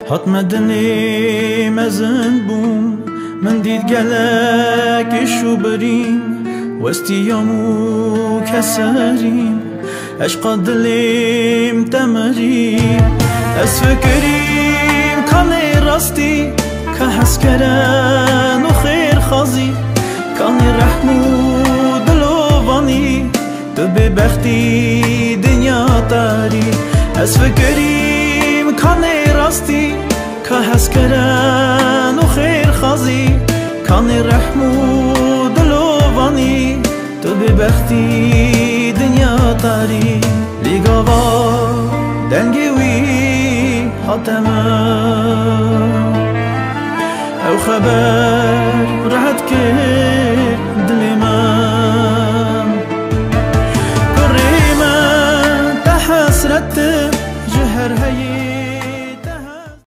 هات مدني مزن بوم من دید گلک شو بریم واستیامو کسریم عشق دلیم تمریم از فکریم کنی راستی که حس کرن و خیر خازی کنی رحمو دلوانی تو به بختی دنیا تاری از فکریم کنی راستی که حس کرن و خیر خازی کنی رحمو دلوانی تو به بختی دنیا تاری لیگاوا دنگی وی حتما او خبر راحت که